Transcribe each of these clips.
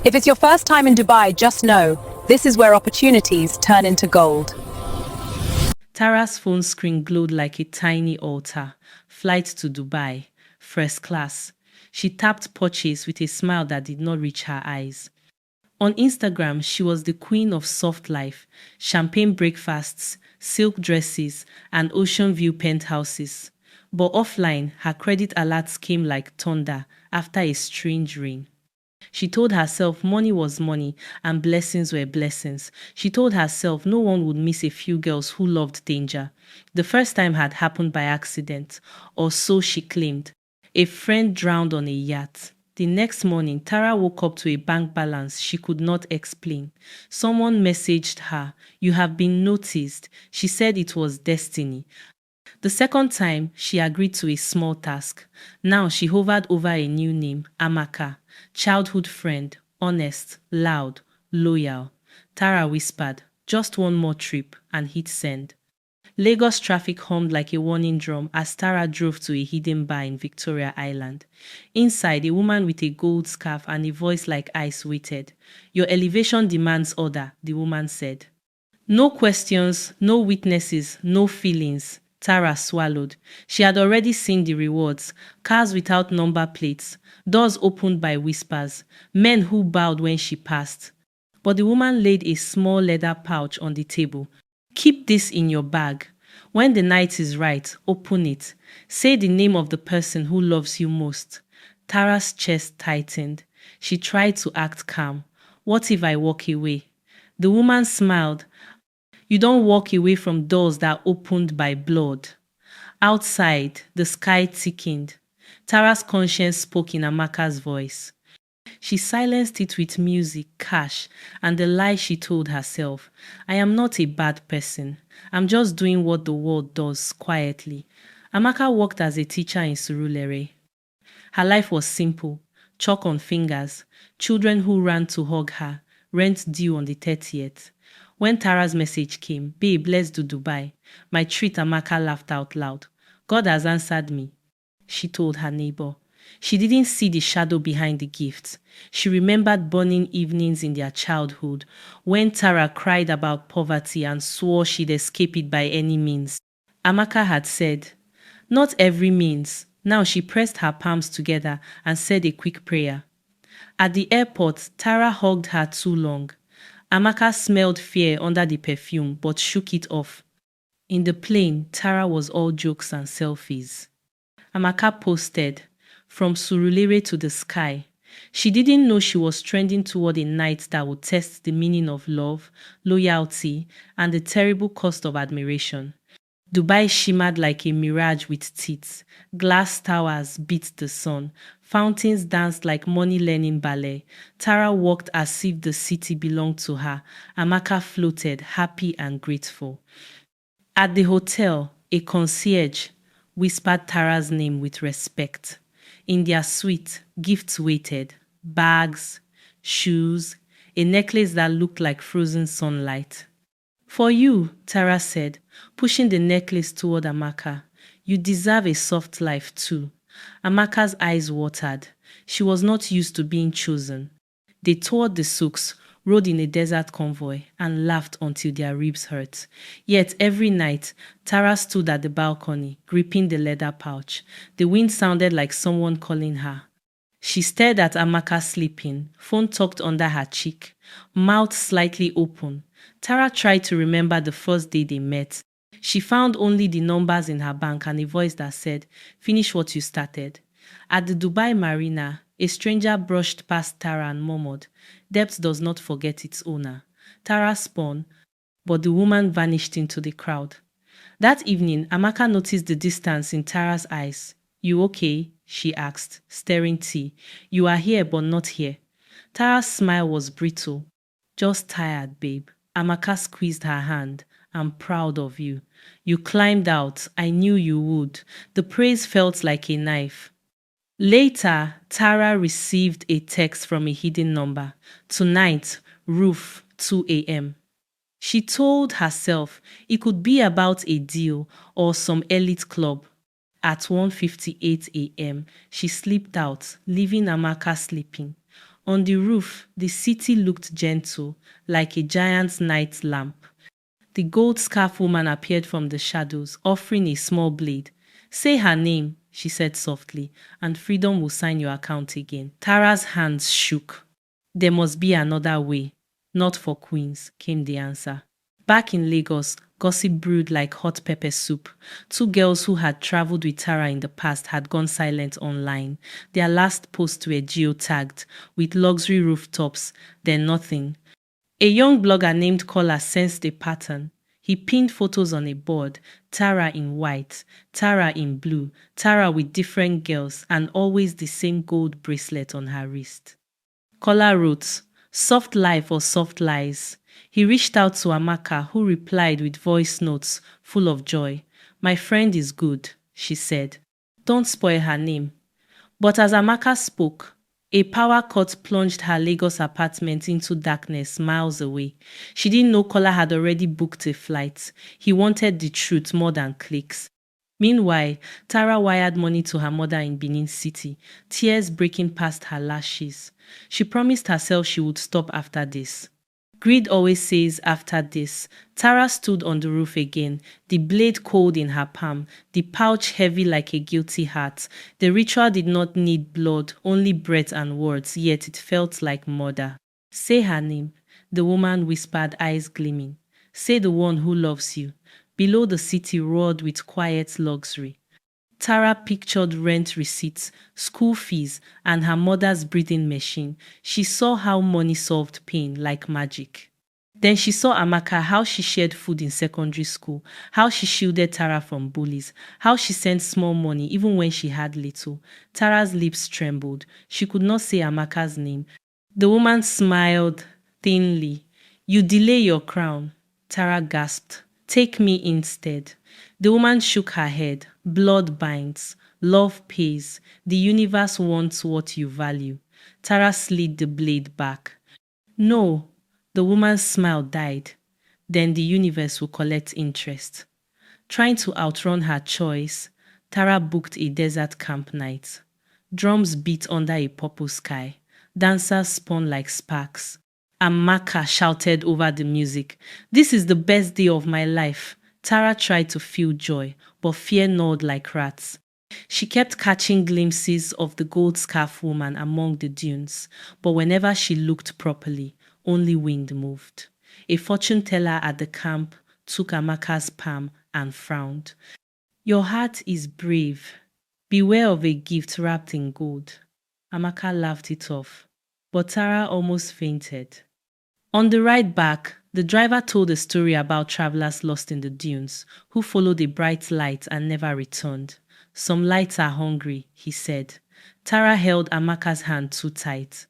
If it's your first time in Dubai, just know, this is where opportunities turn into gold. Tara's phone screen glowed like a tiny altar. Flight to Dubai. First class. She tapped purchase with a smile that did not reach her eyes. On Instagram, she was the queen of soft life, champagne breakfasts, silk dresses, and ocean view penthouses. But offline, her credit alerts came like thunder after a strange rain. She told herself money was money and blessings were blessings. She told herself no one would miss a few girls who loved danger. The first time had happened by accident, or so she claimed. A friend drowned on a yacht. The next morning, Tara woke up to a bank balance she could not explain. Someone messaged her, "You have been noticed." She said it was destiny. The second time, she agreed to a small task. Now she hovered over a new name, Amaka. Childhood friend, honest, loud, loyal. Tara whispered, "Just one more trip," and hit send. Lagos traffic hummed like a warning drum as Tara drove to a hidden bar in Victoria Island. Inside, a woman with a gold scarf and a voice like ice waited. "Your elevation demands order," the woman said. No questions, no witnesses, no feelings. Tara swallowed. She had already seen the rewards: cars without number plates, doors opened by whispers, men who bowed when she passed. But the woman laid a small leather pouch on the table. "Keep this in your bag. When the night is right, open it. Say the name of the person who loves you most." Tara's chest tightened. She tried to act calm. "What if I walk away?" The woman smiled. "You don't walk away from doors that opened by blood." Outside, the sky thickened. Tara's conscience spoke in Amaka's voice. She silenced it with music, cash, and the lie she told herself. "I am not a bad person. I'm just doing what the world does quietly." Amaka worked as a teacher in Surulere. Her life was simple: chalk on fingers, children who ran to hug her, rent due on the 30th. When Tara's message came, "Babe, let's do Dubai," my treat, Amaka laughed out loud. "God has answered me," she told her neighbor. She didn't see the shadow behind the gift. She remembered burning evenings in their childhood, when Tara cried about poverty and swore she'd escape it by any means. Amaka had said, "Not every means." Now she pressed her palms together and said a quick prayer. At the airport, Tara hugged her too long. Amaka smelled fear under the perfume but shook it off. In the plane, Tara was all jokes and selfies. Amaka posted, "From Surulere to the sky." She didn't know she was trending toward a night that would test the meaning of love, loyalty, and the terrible cost of admiration. Dubai shimmered like a mirage with teeth. Glass towers beat the sun. Fountains danced like money-learning ballet. Tara walked as if the city belonged to her. Amaka floated, happy and grateful. At the hotel, a concierge whispered Tara's name with respect. In their suite, gifts waited: bags, shoes, a necklace that looked like frozen sunlight. "For you," Tara said, pushing the necklace toward Amaka. "You deserve a soft life too." Amaka's eyes watered. She was not used to being chosen. They toured the souks, rode in a desert convoy, and laughed until their ribs hurt. Yet every night, Tara stood at the balcony, gripping the leather pouch. The wind sounded like someone calling her. She stared at Amaka sleeping, phone tucked under her cheek, mouth slightly open. Tara tried to remember the first day they met. She found only the numbers in her bank and a voice that said, "Finish what you started." At the Dubai Marina, a stranger brushed past Tara and murmured, "Debt does not forget its owner." Tara spun, but the woman vanished into the crowd. That evening, Amaka noticed the distance in Tara's eyes. "You okay?" she asked, stirring tea. "You are here, but not here." Tara's smile was brittle. "Just tired, babe." Amaka squeezed her hand. "I'm proud of you. You climbed out. I knew you would." The praise felt like a knife. Later, Tara received a text from a hidden number. "Tonight, roof, 2 a.m. She told herself it could be about a deal or some elite club. At 1:58 a.m., she slipped out, leaving Amaka sleeping. On the roof, the city looked gentle, like a giant night lamp. The gold scarf woman appeared from the shadows, offering a small blade. Say her name, she said softly, and freedom will sign your account again. Tara's hands shook. There must be another way. Not for queens, came the answer. Back in Lagos, gossip brewed like hot pepper soup. Two girls who had traveled with Tara in the past had gone silent online. Their last posts were geotagged, with luxury rooftops, then nothing. A young blogger named Kola sensed a pattern. He pinned photos on a board, Tara in white, Tara in blue, Tara with different girls, and always the same gold bracelet on her wrist. Kola wrote, "Soft life or soft lies." He reached out to Amaka, who replied with voice notes full of joy. "My friend is good," she said. "Don't spoil her name." But as Amaka spoke, a power cut plunged her Lagos apartment into darkness miles away. She didn't know Kola had already booked a flight. He wanted the truth more than clicks. Meanwhile, Tara wired money to her mother in Benin City, tears breaking past her lashes. She promised herself she would stop after this. Greed always says after this. Tara stood on the roof again, the blade cold in her palm, the pouch heavy like a guilty heart. The ritual did not need blood, only breath and words, yet it felt like murder. "Say her name," the woman whispered, eyes gleaming. "Say the one who loves you." Below, the city roared with quiet luxury. Tara pictured rent receipts, school fees, and her mother's breathing machine. She saw how money solved pain like magic. Then she saw Amaka, how she shared food in secondary school, how she shielded Tara from bullies, how she sent small money even when she had little. Tara's lips trembled. She could not say Amaka's name. The woman smiled thinly. "You delay your crown." Tara gasped. "Take me instead." The woman shook her head. "Blood binds. Love pays. The universe wants what you value." Tara slid the blade back. "No." The woman's smile died. "Then the universe will collect interest." Trying to outrun her choice, Tara booked a desert camp night. Drums beat under a purple sky. Dancers spun like sparks. Amaka shouted over the music, "This is the best day of my life." Tara tried to feel joy, but fear gnawed like rats. She kept catching glimpses of the gold scarf woman among the dunes, but whenever she looked properly, only wind moved. A fortune teller at the camp took Amaka's palm and frowned. "Your heart is brave. Beware of a gift wrapped in gold." Amaka laughed it off, but Tara almost fainted. On the ride back, the driver told a story about travelers lost in the dunes who followed a bright light and never returned. "Some lights are hungry," he said. Tara held Amaka's hand too tight.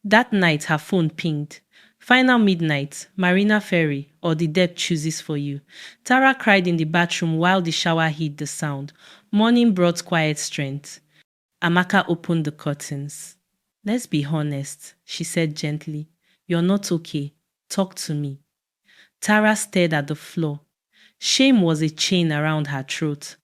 That night, her phone pinged. "Final midnight, Marina Ferry, or the dead chooses for you." Tara cried in the bathroom while the shower hid the sound. Morning brought quiet strength. Amaka opened the curtains. "Let's be honest," she said gently. "You're not okay. Talk to me." Tara stared at the floor. Shame was a chain around her throat.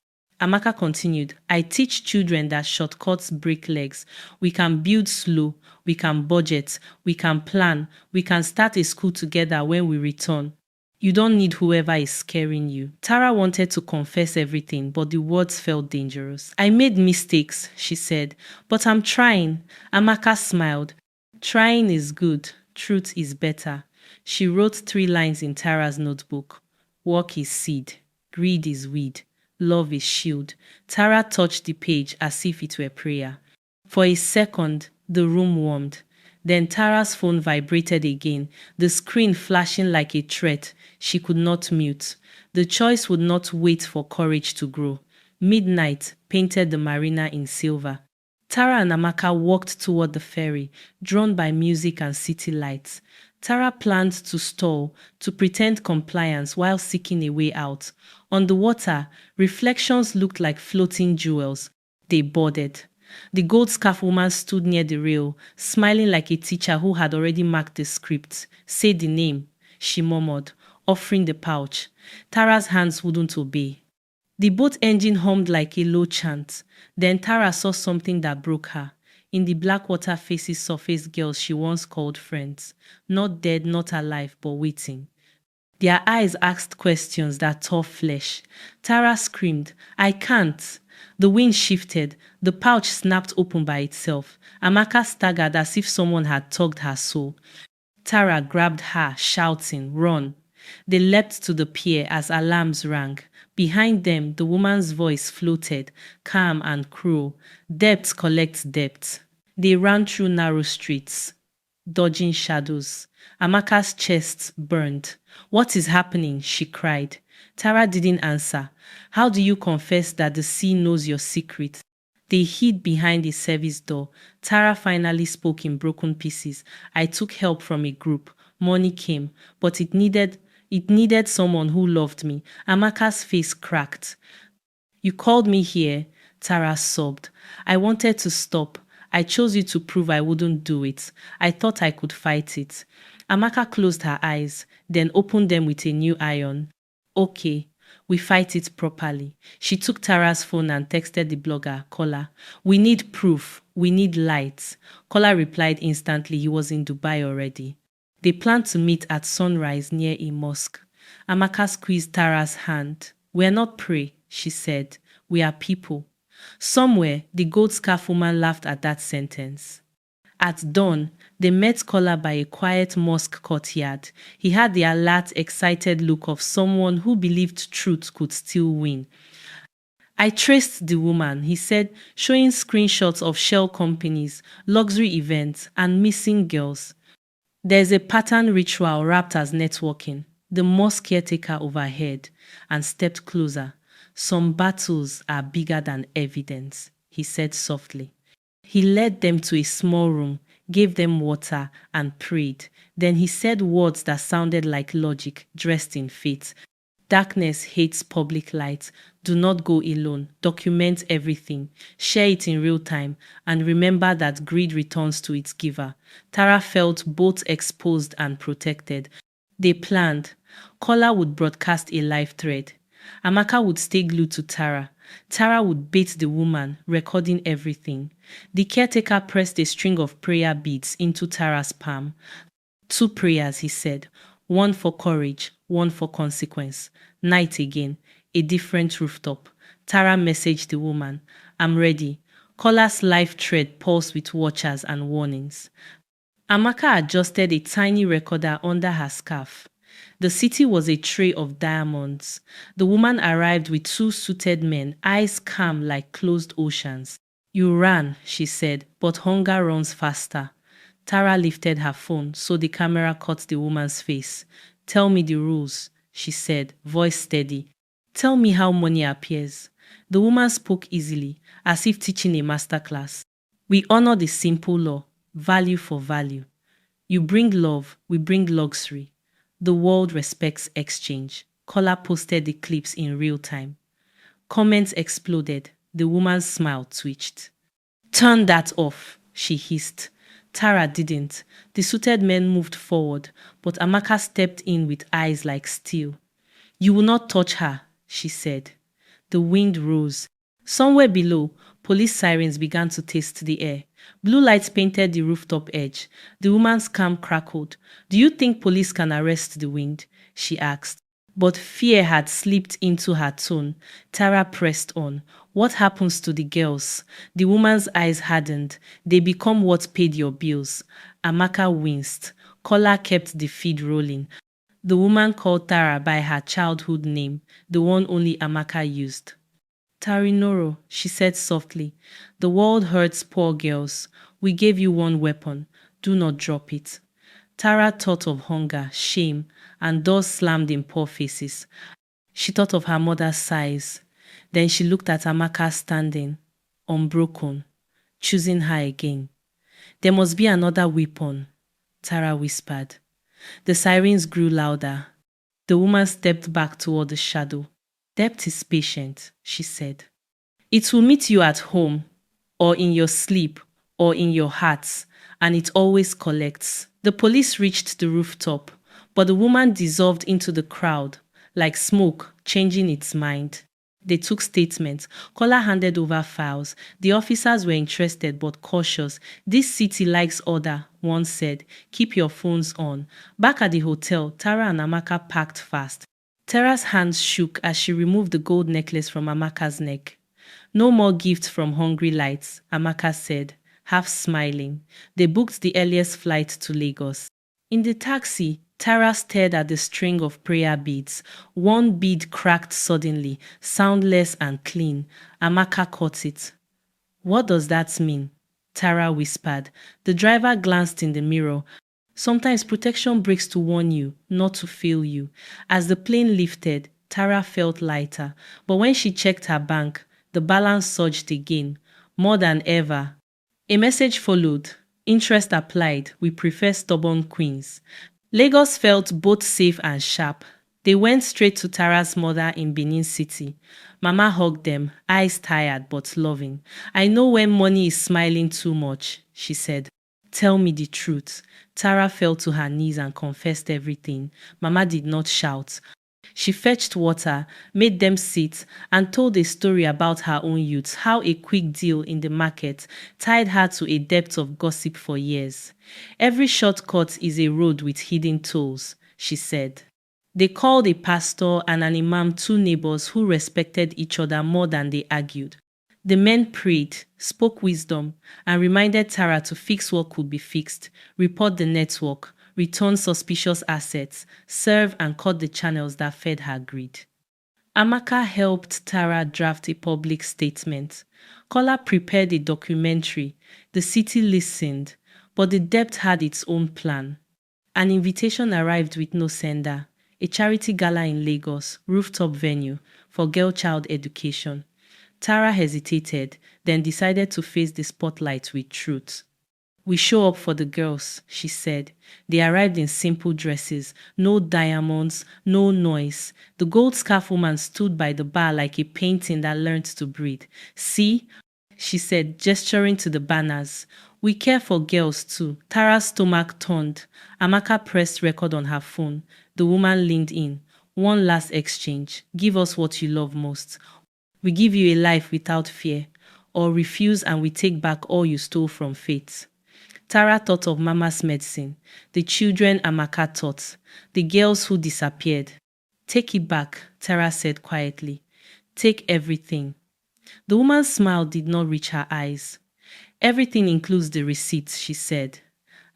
Amaka continued, "I teach children that shortcuts break legs. We can build slow, we can budget, we can plan, we can start a school together when we return. You don't need whoever is scaring you." Tara wanted to confess everything, but the words felt dangerous. "I made mistakes," she said, "but I'm trying." Amaka smiled. "Trying is good. Truth is better." She wrote 3 lines in Tara's notebook. "Work is seed. Greed is weed. Love is shield." Tara touched the page as if it were prayer. For a second, the room warmed. Then Tara's phone vibrated again, the screen flashing like a threat she could not mute. The choice would not wait for courage to grow. Midnight painted the marina in silver. Tara and Amaka walked toward the ferry, drawn by music and city lights. Tara planned to stall, to pretend compliance while seeking a way out. On the water, reflections looked like floating jewels. They boarded. The gold scarf woman stood near the rail, smiling like a teacher who had already marked the script. "Say the name," she murmured, offering the pouch. Tara's hands wouldn't obey. The boat engine hummed like a low chant. Then Tara saw something that broke her. In the Blackwater faces surfaced girls she once called friends. Not dead, not alive, but waiting. Their eyes asked questions that tore flesh. Tara screamed, "I can't!" The wind shifted. The pouch snapped open by itself. Amaka staggered as if someone had tugged her soul. Tara grabbed her, shouting, "Run!" They leapt to the pier as alarms rang. Behind them, the woman's voice floated, calm and cruel. Depth collects depth. They ran through narrow streets, dodging shadows. Amaka's chest burned. "What is happening?" she cried. Tara didn't answer. "How do you confess that the sea knows your secret?" They hid behind a service door. Tara finally spoke in broken pieces. "I took help from a group. Money came, but it needed someone who loved me." Amaka's face cracked. "You called me here," Tara sobbed. "I wanted to stop. I chose you to prove I wouldn't do it. I thought I could fight it." Amaka closed her eyes, then opened them with a new iron. "Okay, we fight it properly." She took Tara's phone and texted the blogger, Kola. "We need proof. We need lights." Kola replied instantly he was in Dubai already. They planned to meet at sunrise near a mosque. Amaka squeezed Tara's hand. "We're not prey," she said. "We are people." Somewhere, the gold scarf woman laughed at that sentence. At dawn, they met Kola by a quiet mosque courtyard. He had the alert, excited look of someone who believed truth could still win. "I traced the woman," he said, showing screenshots of shell companies, luxury events, and missing girls. "There's a pattern ritual wrapped as networking." The mosque caretaker overheard and stepped closer. "Some battles are bigger than evidence," he said softly. He led them to a small room, gave them water, and prayed. Then he said words that sounded like logic, dressed in faith. "Darkness hates public light. Do not go alone. Document everything. Share it in real time. And remember that greed returns to its giver." Tara felt both exposed and protected. They planned. Kola would broadcast a live thread. Amaka would stay glued to Tara. Tara would bait the woman, recording everything. The caretaker pressed a string of prayer beads into Tara's palm. "2 prayers," he said. "One for courage, one for consequence." Night again, a different rooftop. Tara messaged the woman, "I'm ready." Kola's live thread pulsed with watchers and warnings. Amaka adjusted a tiny recorder under her scarf. The city was a tray of diamonds. The woman arrived with 2 suited men, eyes calm like closed oceans. "You ran," she said, "but hunger runs faster." Tara lifted her phone so the camera caught the woman's face. "Tell me the rules," she said, voice steady. "Tell me how money appears." The woman spoke easily, as if teaching a masterclass. "We honor the simple law, value for value. You bring love, we bring luxury. The world respects exchange." Kola posted the clips in real time. Comments exploded. The woman's smile twitched. "Turn that off," she hissed. Tara didn't. The suited men moved forward, but Amaka stepped in with eyes like steel. "You will not touch her," she said. The wind rose. Somewhere below, police sirens began to taste the air. Blue lights painted the rooftop edge. The woman's calm crackled. "Do you think police can arrest the wind?" she asked. But fear had slipped into her tone. Tara pressed on. "What happens to the girls?" The woman's eyes hardened. "They become what paid your bills." Amaka winced. Kola kept the feed rolling. The woman called Tara by her childhood name, the one only Amaka used. "Tarinoro," she said softly. "The world hurts poor girls. We gave you one weapon. Do not drop it." Tara thought of hunger, shame, and doors slammed in poor faces. She thought of her mother's sighs. Then she looked at Amaka standing, unbroken, choosing her again. "There must be another weapon," Tara whispered. The sirens grew louder. The woman stepped back toward the shadow. "Depth is patient," she said. "It will meet you at home, or in your sleep, or in your hearts, and it always collects." The police reached the rooftop, but the woman dissolved into the crowd, like smoke changing its mind. They took statements. Caller handed over files. The officers were interested but cautious. This city likes order, one said. Keep your phones on. Back at the hotel, Tara and Amaka packed fast. Tara's hands shook as she removed the gold necklace from Amaka's neck. No more gifts from Hungry Lights, Amaka said, half smiling. They booked the earliest flight to Lagos. In the taxi, Tara stared at the string of prayer beads. One bead cracked suddenly, soundless and clean. Amaka caught it. What does that mean? Tara whispered. The driver glanced in the mirror. Sometimes protection breaks to warn you, not to fail you. As the plane lifted, Tara felt lighter. But when she checked her bank, the balance surged again, more than ever. A message followed. Interest applied. We prefer stubborn queens. Lagos felt both safe and sharp. They went straight to Tara's mother in Benin City. Mama hugged them, eyes tired but loving. I know when money is smiling too much, she said. Tell me the truth. Tara fell to her knees and confessed everything. Mama did not shout. She fetched water, made them sit, and told a story about her own youth, how a quick deal in the market tied her to a depth of gossip for years. Every shortcut is a road with hidden tolls, she said. They called a pastor and an imam two neighbors who respected each other more than they argued. The men prayed, spoke wisdom, and reminded Tara to fix what could be fixed, report the network, return suspicious assets, serve and cut the channels that fed her greed. Amaka helped Tara draft a public statement. Kola prepared a documentary. The city listened, but the debt had its own plan. An invitation arrived with no sender. A charity gala in Lagos, rooftop venue, for girl-child education. Tara hesitated, then decided to face the spotlight with truth. We show up for the girls, she said. They arrived in simple dresses, no diamonds, no noise. The gold scarf woman stood by the bar like a painting that learned to breathe. See, she said, gesturing to the banners. We care for girls too. Tara's stomach turned. Amaka pressed record on her phone. The woman leaned in. One last exchange. Give us what you love most. We give you a life without fear. Or refuse and we take back all you stole from fate. Tara thought of Mama's medicine, the children Amaka taught, the girls who disappeared. Take it back, Tara said quietly. Take everything. The woman's smile did not reach her eyes. Everything includes the receipts, she said.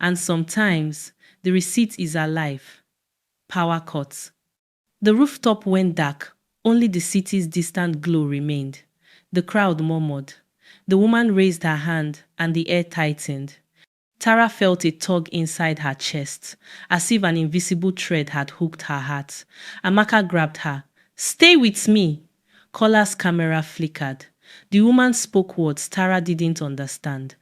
And sometimes, the receipt is our life. Power cuts. The rooftop went dark. Only the city's distant glow remained. The crowd murmured. The woman raised her hand, and the air tightened. Tara felt a tug inside her chest, as if an invisible thread had hooked her heart. Amaka grabbed her. Stay with me! Kola's camera flickered. The woman spoke words Tara didn't understand.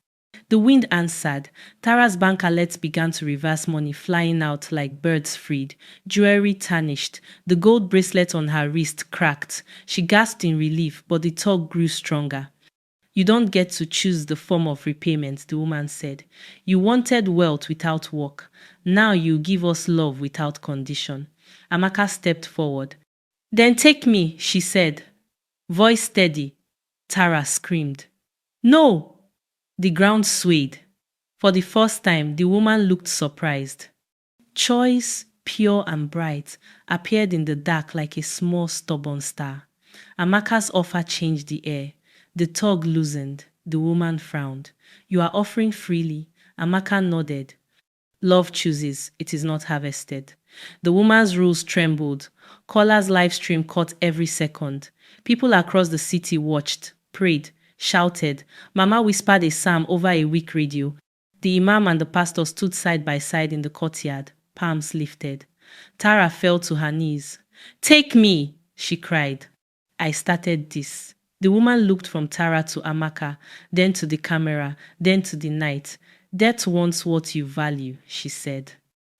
The wind answered. Tara's bank alerts began to reverse money flying out like birds freed. Jewelry tarnished. The gold bracelet on her wrist cracked. She gasped in relief, but the tug grew stronger. You don't get to choose the form of repayment, the woman said. You wanted wealth without work. Now you give us love without condition. Amaka stepped forward. Then take me, she said. Voice steady. Tara screamed. No! The ground swayed. For the first time, the woman looked surprised. Choice, pure and bright, appeared in the dark like a small stubborn star. Amaka's offer changed the air. The tug loosened. The woman frowned. You are offering freely. Amaka nodded. Love chooses. It is not harvested. The woman's rules trembled. Kola's live stream caught every second. People across the city watched, prayed, shouted. Mama whispered a psalm over a weak radio. The imam and the pastor stood side by side in the courtyard, palms lifted. Tara fell to her knees. Take me, she cried. I started this. The woman looked from Tara to Amaka, then to the camera, then to the night. Death wants what you value, she said.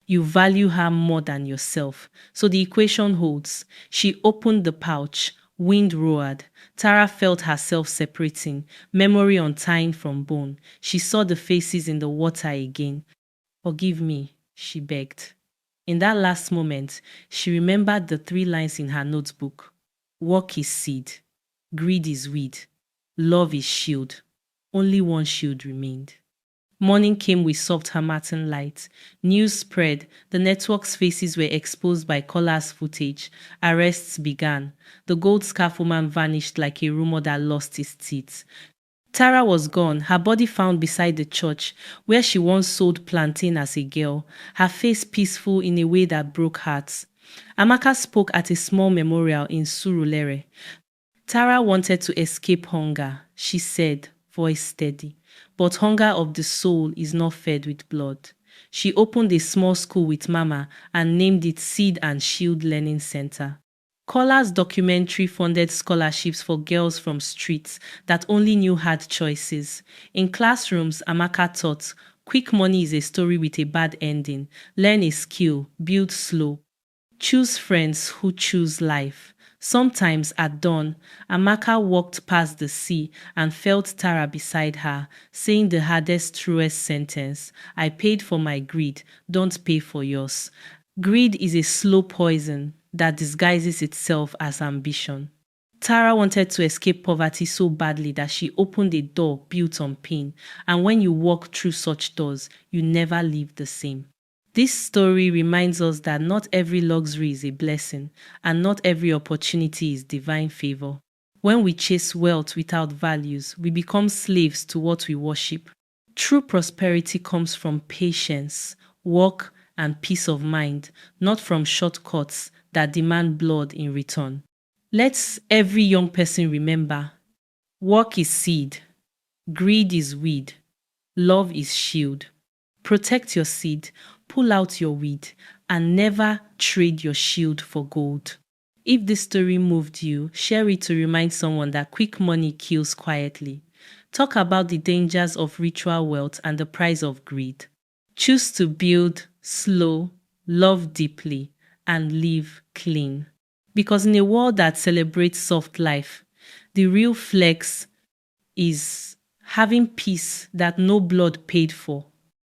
You value her more than yourself. So the equation holds. She opened the pouch. Wind roared. Tara felt herself separating, memory untying from bone. She saw the faces in the water again. Forgive me, she begged. In that last moment, she remembered the 3 lines in her notebook. Work is seed. Greed is weed. Love is shield. Only one shield remained. Morning came with soft harmattan light. News spread. The network's faces were exposed by callers' footage. Arrests began. The gold scarf woman vanished like a rumor that lost its teeth. Tara was gone, her body found beside the church, where she once sold plantain as a girl, her face peaceful in a way that broke hearts. Amaka spoke at a small memorial in Surulere. Tara wanted to escape hunger, she said, voice steady. But hunger of the soul is not fed with blood. She opened a small school with Mama and named it Seed and Shield Learning Center. Cola's documentary funded scholarships for girls from streets that only knew hard choices. In classrooms, Amaka taught, quick money is a story with a bad ending. Learn a skill, build slow. Choose friends who choose life. Sometimes at dawn, Amaka walked past the sea and felt Tara beside her, saying the hardest, truest sentence, I paid for my greed, don't pay for yours. Greed is a slow poison that disguises itself as ambition. Tara wanted to escape poverty so badly that she opened a door built on pain, and when you walk through such doors, you never leave the same. This story reminds us that not every luxury is a blessing, and not every opportunity is divine favor. When we chase wealth without values, we become slaves to what we worship. True prosperity comes from patience, work, and peace of mind, not from shortcuts that demand blood in return. Let every young person remember, work is seed, greed is weed, love is shield. Protect your seed, pull out your weed, and never trade your shield for gold. If this story moved you, share it to remind someone that quick money kills quietly. Talk about the dangers of ritual wealth and the price of greed. Choose to build slow, love deeply, and live clean. Because in a world that celebrates soft life, the real flex is having peace that no blood paid for.